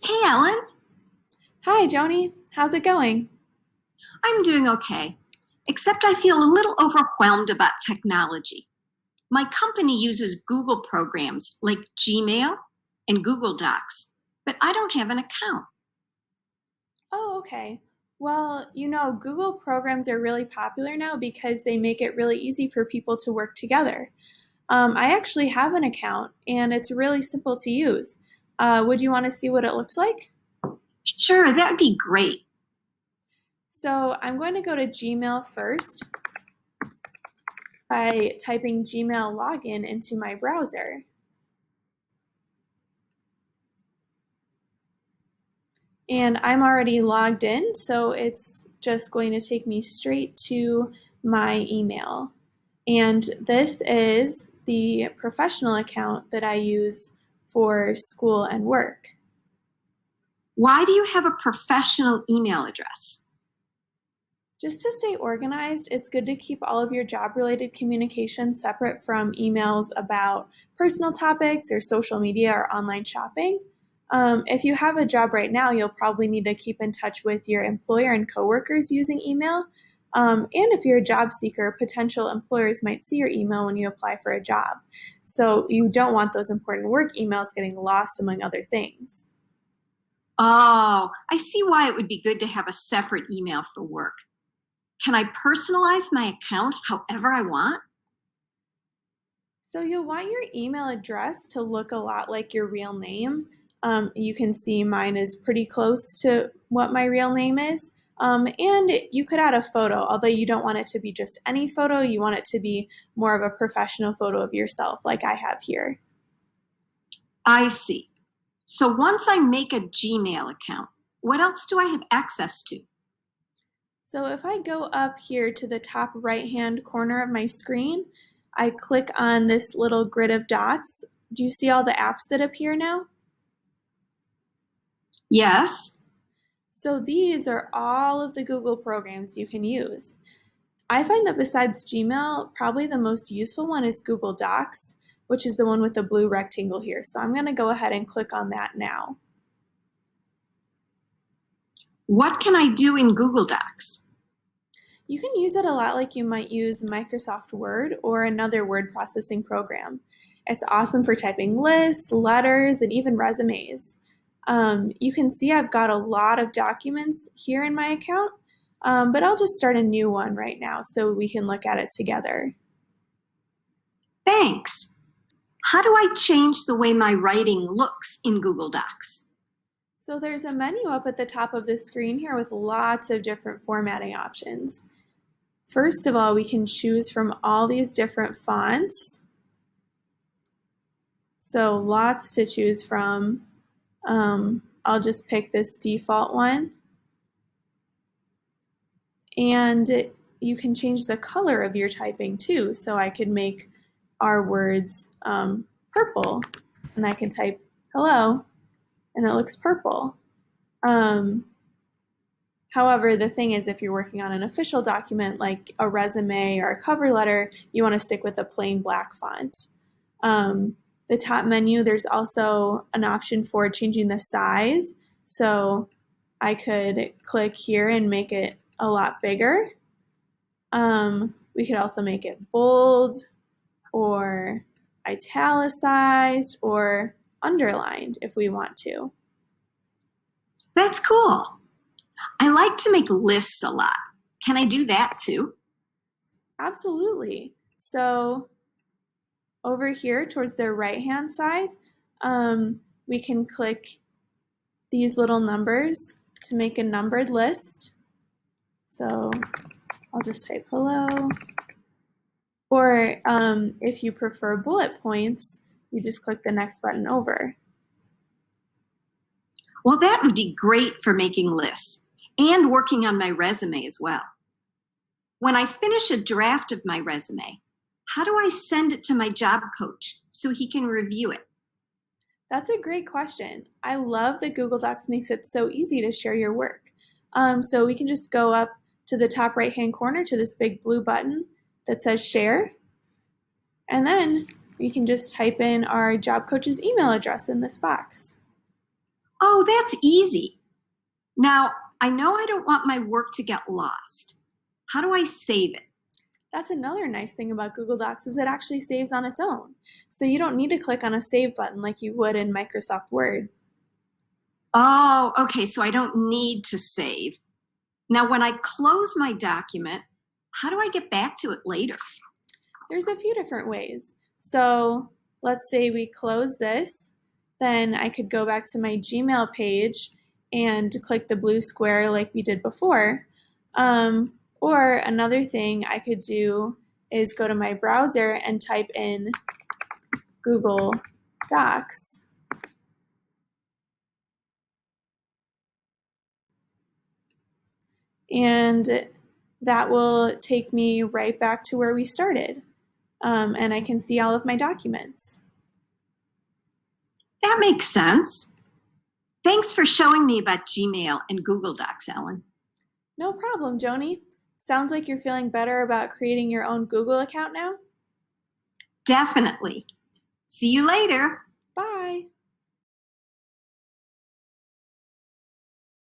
Hey, Ellen. Hi, Joni. How's it going? I'm doing okay, except I feel a little overwhelmed about technology. My company uses Google programs like Gmail and Google Docs, but I don't have an account. Oh, okay. Well, Google programs are really popular now because they make it really easy for people to work together. I actually have an account and it's really simple to use. Would you want to see what it looks like? Sure, that would be great. So I'm going to go to Gmail first by typing Gmail login into my browser. And I'm already logged in, so it's just going to take me straight to my email. And this is the professional account that I use for school and work. Why do you have a professional email address? Just to stay organized, it's good to keep all of your job related communication separate from emails about personal topics or social media or online shopping. If you have a job right now, you'll probably need to keep in touch with your employer and coworkers using email. And if you're a job seeker, potential employers might see your email when you apply for a job. So you don't want those important work emails getting lost among other things. Oh, I see why it would be good to have a separate email for work. Can I personalize my account however I want? So you'll want your email address to look a lot like your real name. You can see mine is pretty close to what my real name is. And you could add a photo, although you don't want it to be just any photo. You want it to be more of a professional photo of yourself, like I have here. I see. So once I make a Gmail account, what else do I have access to? So if I go up here to the top right hand corner of my screen, I click on this little grid of dots. Do you see all the apps that appear now? Yes. So these are all of the Google programs you can use. I find that besides Gmail, probably the most useful one is Google Docs, which is the one with the blue rectangle here. So I'm going to go ahead and click on that now. What can I do in Google Docs? You can use it a lot like you might use Microsoft Word or another word processing program. It's awesome for typing lists, letters, and even resumes. You can see I've got a lot of documents here in my account, but I'll just start a new one right now so we can look at it together. Thanks. How do I change the way my writing looks in Google Docs? So there's a menu up at the top of the screen here with lots of different formatting options. First of all, we can choose from all these different fonts. So lots to choose from. I'll just pick this default one. And you can change the color of your typing too. So I could make our words purple and I can type hello and it looks purple. Um, However, the thing is, if you're working on an official document like a resume or a cover letter, you want to stick with a plain black font. Um, the top menu, there's also an option for changing the size. So I could click here and make it a lot bigger. We could also make it bold or italicized or underlined if we want to. That's cool. I like to make lists a lot. Can I do that too? Absolutely. So over here towards the right hand side, we can click these little numbers to make a numbered list. So I'll just type hello. Or if you prefer bullet points, you just click the next button over. Well, that would be great for making lists and working on my resume as well. When I finish a draft of my resume, how do I send it to my job coach so he can review it? That's a great question. I love that Google Docs makes it so easy to share your work. So we can just go up to the top right hand corner to this big blue button that says share. And then we can just type in our job coach's email address in this box. Oh, that's easy. Now, I know I don't want my work to get lost. How do I save it? That's another nice thing about Google Docs is it actually saves on its own. So you don't need to click on a save button like you would in Microsoft Word. Oh, okay, so I don't need to save. Now, when I close my document, how do I get back to it later? There's a few different ways. So let's say we close this, then I could go back to my Gmail page and click the blue square like we did before. Or another thing I could do is go to my browser and type in Google Docs. And that will take me right back to where we started. And I can see all of my documents. That makes sense. Thanks for showing me about Gmail and Google Docs, Ellen. No problem, Joni. Sounds like you're feeling better about creating your own Google account now. Definitely. See you later. Bye.